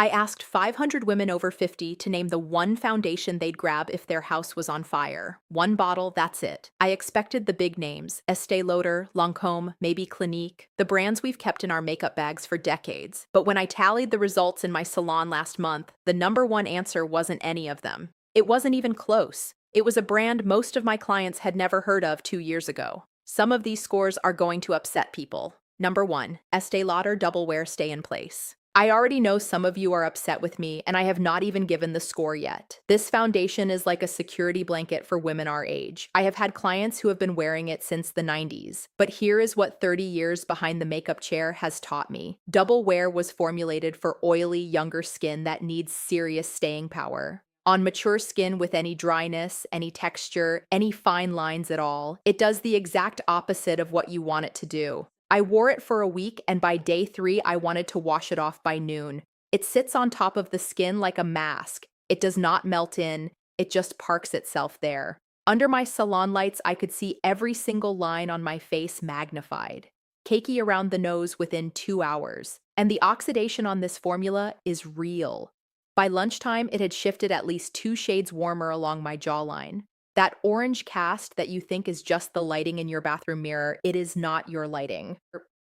I asked 500 women over 50 to name the one foundation they'd grab if their house was on fire. One bottle, that's it. I expected the big names, Estée Lauder, Lancôme, maybe Clinique, the brands we've kept in our makeup bags for decades. But when I tallied the results in my salon last month, the number one answer wasn't any of them. It wasn't even close. It was a brand most of my clients had never heard of 2 years ago. Some of these scores are going to upset people. Number 1, Estée Lauder Double Wear Stay in Place. I already know some of you are upset with me, and I have not even given the score yet. This foundation is like a security blanket for women our age. I have had clients who have been wearing it since the 90s, but here is what 30 years behind the makeup chair has taught me. Double Wear was formulated for oily, younger skin that needs serious staying power. On mature skin with any dryness, any texture, any fine lines at all, it does the exact opposite of what you want it to do. I wore it for a week, and by day 3, I wanted to wash it off by noon. It sits on top of the skin like a mask. It does not melt in, it just parks itself there. Under my salon lights, I could see every single line on my face magnified. Cakey around the nose within 2 hours. And the oxidation on this formula is real. By lunchtime, it had shifted at least 2 shades warmer along my jawline. That orange cast that you think is just the lighting in your bathroom mirror, it is not your lighting.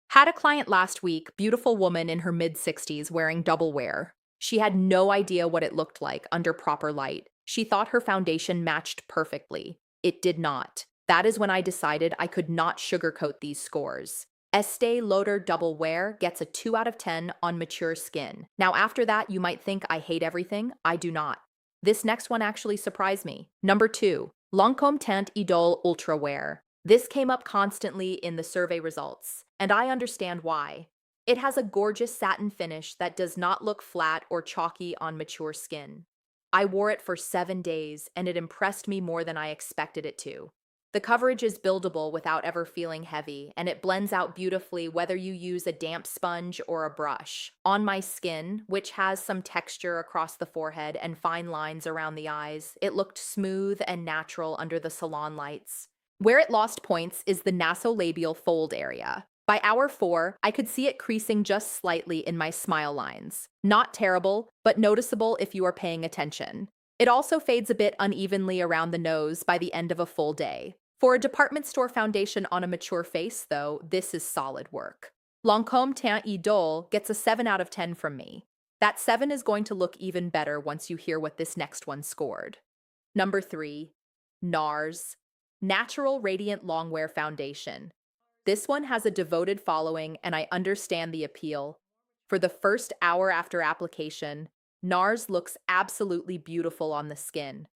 Had a client last week, beautiful woman in her mid-60s wearing double wear. She had no idea what it looked like under proper light. She thought her foundation matched perfectly. It did not. That is when I decided I could not sugarcoat these scores. Estée Lauder Double Wear gets a 2 out of 10 on mature skin. Now after that, you might think I hate everything. I do not. This next one actually surprised me. Number 2. Lancôme Teint Idole Ultra Wear. This came up constantly in the survey results, and I understand why. It has a gorgeous satin finish that does not look flat or chalky on mature skin. I wore it for 7 days, and it impressed me more than I expected it to. The coverage is buildable without ever feeling heavy, and it blends out beautifully whether you use a damp sponge or a brush. On my skin, which has some texture across the forehead and fine lines around the eyes, it looked smooth and natural under the salon lights. Where it lost points is the nasolabial fold area. By hour 4, I could see it creasing just slightly in my smile lines. Not terrible, but noticeable if you are paying attention. It also fades a bit unevenly around the nose by the end of a full day. For a department store foundation on a mature face, though, this is solid work. Lancôme Teint Idole gets a 7 out of 10 from me. That 7 is going to look even better once you hear what this next one scored. Number 3. NARS Natural Radiant Longwear Foundation. This one has a devoted following, and I understand the appeal. For the first hour after application, NARS looks absolutely beautiful on the skin.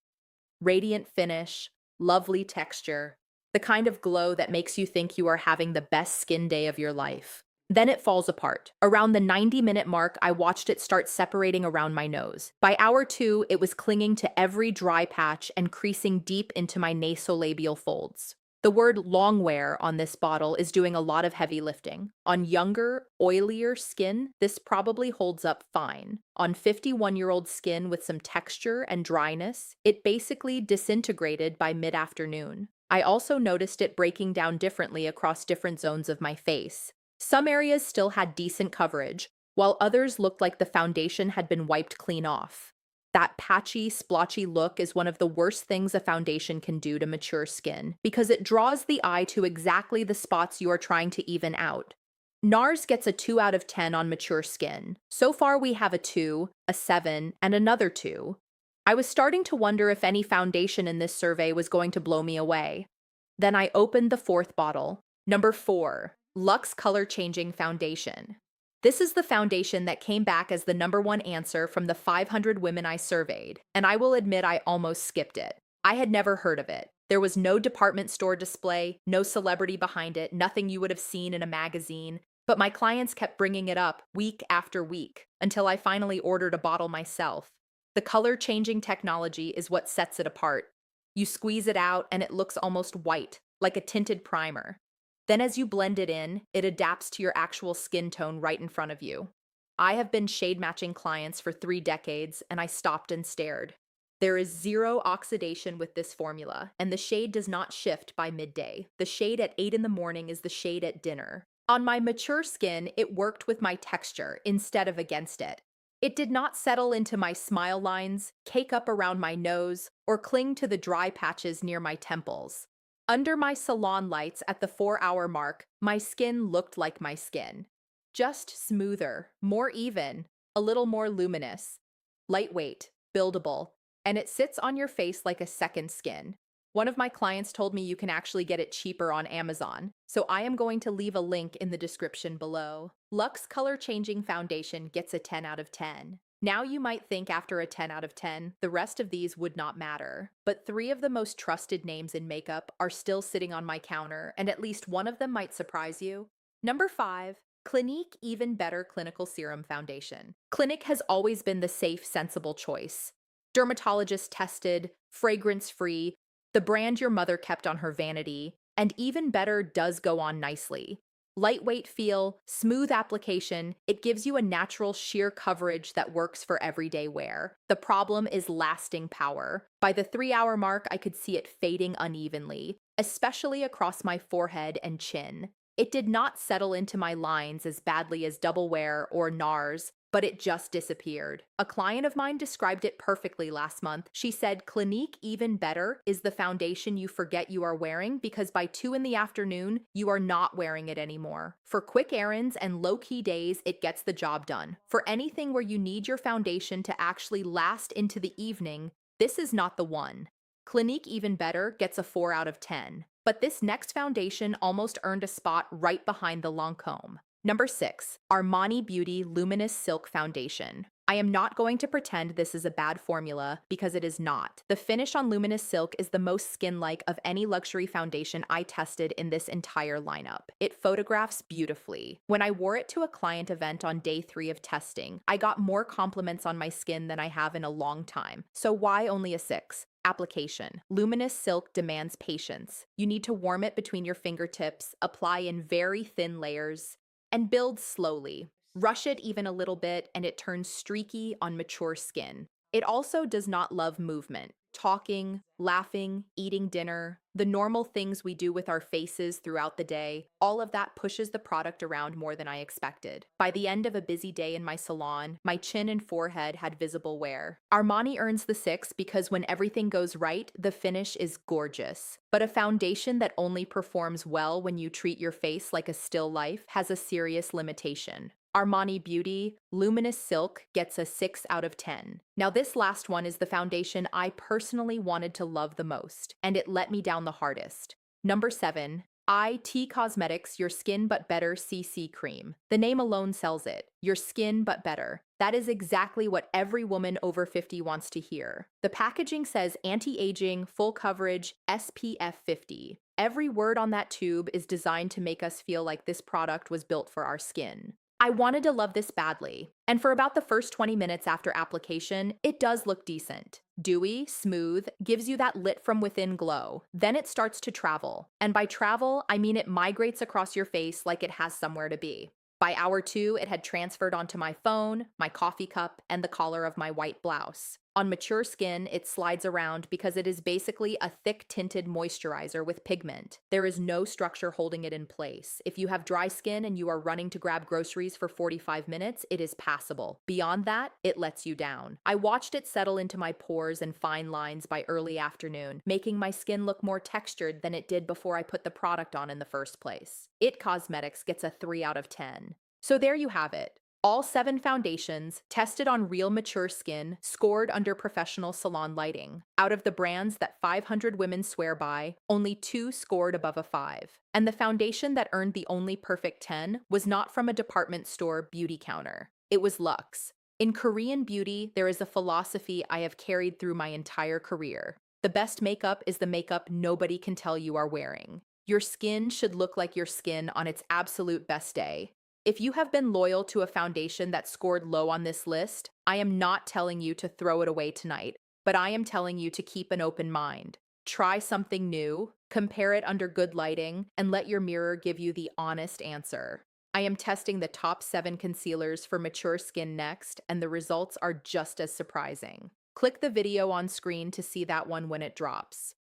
Radiant finish, lovely texture, the kind of glow that makes you think you are having the best skin day of your life. Then it falls apart. Around the 90-minute mark, I watched it start separating around my nose. By hour 2, it was clinging to every dry patch and creasing deep into my nasolabial folds. The word longwear on this bottle is doing a lot of heavy lifting. On younger, oilier skin, this probably holds up fine. On 51-year-old skin with some texture and dryness, it basically disintegrated by mid-afternoon. I also noticed it breaking down differently across different zones of my face. Some areas still had decent coverage, while others looked like the foundation had been wiped clean off. That patchy, splotchy look is one of the worst things a foundation can do to mature skin because it draws the eye to exactly the spots you are trying to even out. NARS gets a 2 out of 10 on mature skin. So far we have a 2, a 7, and another 2. I was starting to wonder if any foundation in this survey was going to blow me away. Then I opened the 4th bottle. Number 4, Luxe Color Changing Foundation. This is the foundation that came back as the number 1 answer from the 500 women I surveyed, and I will admit I almost skipped it. I had never heard of it. There was no department store display, no celebrity behind it, nothing you would have seen in a magazine, but my clients kept bringing it up week after week until I finally ordered a bottle myself. The color-changing technology is what sets it apart. You squeeze it out and it looks almost white, like a tinted primer. Then as you blend it in, it adapts to your actual skin tone right in front of you. I have been shade matching clients for 3 decades, and I stopped and stared. There is zero oxidation with this formula, and the shade does not shift by midday. The shade at 8 in the morning is the shade at dinner. On my mature skin, it worked with my texture instead of against it. It did not settle into my smile lines, cake up around my nose, or cling to the dry patches near my temples. Under my salon lights at the 4-hour mark, my skin looked like my skin. Just smoother, more even, a little more luminous. Lightweight, buildable, and it sits on your face like a second skin. One of my clients told me you can actually get it cheaper on Amazon, so I am going to leave a link in the description below. Luxe Color Changing Foundation gets a 10 out of 10. Now you might think after a 10 out of 10, the rest of these would not matter. But 3 of the most trusted names in makeup are still sitting on my counter, and at least one of them might surprise you. Number 5. Clinique Even Better Clinical Serum Foundation. Clinique has always been the safe, sensible choice. Dermatologist tested, fragrance-free, the brand your mother kept on her vanity, and Even Better does go on nicely. Lightweight feel, smooth application, it gives you a natural sheer coverage that works for everyday wear. The problem is lasting power. By the 3-hour mark, I could see it fading unevenly, especially across my forehead and chin. It did not settle into my lines as badly as Double Wear or NARS, but it just disappeared. A client of mine described it perfectly last month. She said, Clinique Even Better is the foundation you forget you are wearing because by 2 in the afternoon, you are not wearing it anymore. For quick errands and low-key days, it gets the job done. For anything where you need your foundation to actually last into the evening, this is not the one. Clinique Even Better gets a 4 out of 10. But this next foundation almost earned a spot right behind the Lancôme. Number 6. Armani Beauty Luminous Silk Foundation. I am not going to pretend this is a bad formula because it is not. The finish on Luminous Silk is the most skin-like of any luxury foundation I tested in this entire lineup. It photographs beautifully. When I wore it to a client event on day 3 of testing, I got more compliments on my skin than I have in a long time. So why only a 6? Application. Luminous silk demands patience. You need to warm it between your fingertips, apply in very thin layers, and build slowly. Rush it even a little bit and it turns streaky on mature skin. It also does not love movement. Talking, laughing, eating dinner, the normal things we do with our faces throughout the day, all of that pushes the product around more than I expected. By the end of a busy day in my salon, my chin and forehead had visible wear. Armani earns the 6 because when everything goes right, the finish is gorgeous. But a foundation that only performs well when you treat your face like a still life has a serious limitation. Armani Beauty Luminous Silk gets a 6 out of 10. Now this last one is the foundation I personally wanted to love the most, and it let me down the hardest. Number 7. IT Cosmetics Your Skin But Better CC Cream. The name alone sells it. Your skin but better. That is exactly what every woman over 50 wants to hear. The packaging says anti-aging, full coverage, SPF 50. Every word on that tube is designed to make us feel like this product was built for our skin. I wanted to love this badly, and for about the first 20 minutes after application, it does look decent. Dewy, smooth, gives you that lit from within glow. Then it starts to travel, and by travel, I mean it migrates across your face like it has somewhere to be. By hour 2, it had transferred onto my phone, my coffee cup, and the collar of my white blouse. On mature skin, it slides around because it is basically a thick tinted moisturizer with pigment. There is no structure holding it in place. If you have dry skin and you are running to grab groceries for 45 minutes, it is passable. Beyond that, it lets you down. I watched it settle into my pores and fine lines by early afternoon, making my skin look more textured than it did before I put the product on in the first place. IT Cosmetics gets a 3 out of 10. So there you have it. All 7 foundations, tested on real mature skin, scored under professional salon lighting. Out of the brands that 500 women swear by, only 2 scored above a 5. And the foundation that earned the only perfect 10 was not from a department store beauty counter. It was Luxe. In Korean beauty, there is a philosophy I have carried through my entire career. The best makeup is the makeup nobody can tell you are wearing. Your skin should look like your skin on its absolute best day. If you have been loyal to a foundation that scored low on this list, I am not telling you to throw it away tonight, but I am telling you to keep an open mind. Try something new, compare it under good lighting, and let your mirror give you the honest answer. I am testing the top 7 concealers for mature skin next, and the results are just as surprising. Click the video on screen to see that one when it drops.